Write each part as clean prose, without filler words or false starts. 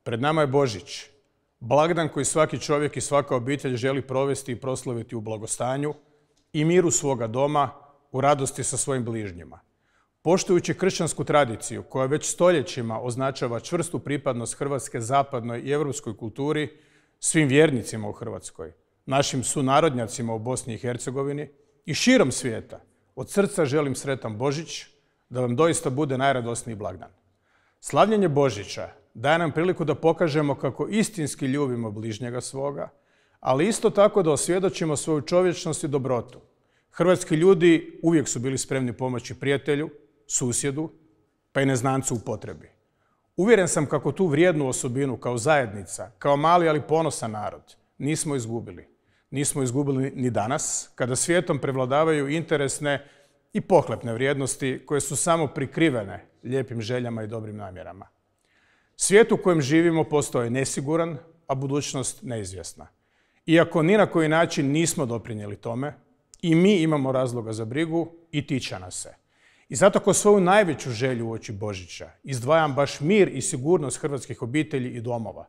Pred nama je Božić, blagdan koji svaki čovjek i svaka obitelj želi provesti i proslaviti u blagostanju i miru svoga doma, u radosti sa svojim bližnjima. Poštujući kršćansku tradiciju koja već stoljećima označava čvrstu pripadnost Hrvatske zapadnoj i europskoj kulturi, svim vjernicima u Hrvatskoj, našim sunarodnjacima u Bosni i Hercegovini i širom svijeta, od srca želim sretan Božić, da vam doista bude najradosniji blagdan. Slavljenje Božića daje nam priliku da pokažemo kako istinski ljubimo bližnjega svoga, ali isto tako da osvjedočimo svoju čovječnost i dobrotu. Hrvatski ljudi uvijek su bili spremni pomoći prijatelju, susjedu, pa i neznancu u potrebi. Uvjeren sam kako tu vrijednu osobinu kao zajednica, kao mali ali ponosan narod, nismo izgubili. Nismo izgubili ni danas, kada svijetom prevladavaju interesne i pohlepne vrijednosti koje su samo prikrivene lijepim željama i dobrim namjerama. Svijet u kojem živimo postoje nesiguran, a budućnost neizvjesna. Iako ni na koji način nismo doprinijeli tome, i mi imamo razloga za brigu i tiče nas se. I zato ko svoju najveću želju uoči Božića izdvajam baš mir i sigurnost hrvatskih obitelji i domova.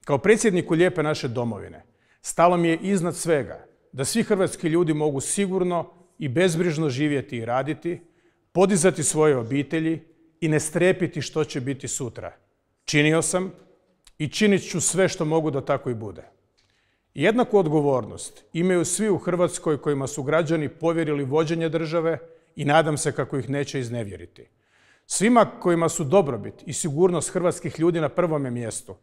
Kao predsjedniku lijepe naše domovine, stalo mi je iznad svega da svi hrvatski ljudi mogu sigurno i bezbrižno živjeti i raditi, podizati svoje obitelji i ne strepiti što će biti sutra. Činio sam i činit ću sve što mogu da tako i bude. Jednaku odgovornost imaju svi u Hrvatskoj kojima su građani povjerili vođenje države i nadam se kako ih neće iznevjeriti. Svima kojima su dobrobit i sigurnost hrvatskih ljudi na prvome mjestu,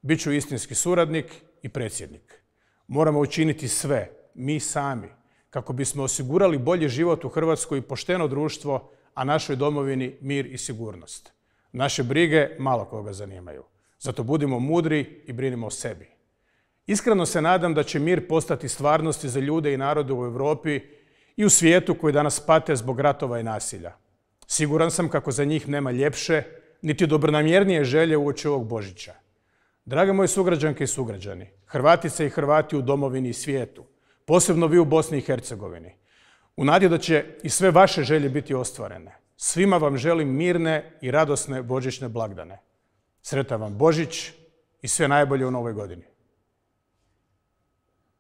bit ću istinski suradnik i predsjednik. Moramo učiniti sve, mi sami, kako bismo osigurali bolji život u Hrvatskoj i pošteno društvo, a našoj domovini mir i sigurnost. Naše brige malo koga zanimaju. Zato budimo mudri i brinimo o sebi. Iskreno se nadam da će mir postati stvarnosti za ljude i narode u Europi i u svijetu koji danas pate zbog ratova i nasilja. Siguran sam kako za njih nema ljepše, niti dobronamjernije želje uoči ovog Božića. Drage moje sugrađanke i sugrađani, Hrvatice i Hrvati u domovini i svijetu, posebno vi u Bosni i Hercegovini, u nadi da će i sve vaše želje biti ostvarene, svima vam želim mirne i radosne božićne blagdane. Sretan vam Božić i sve najbolje u novoj godini.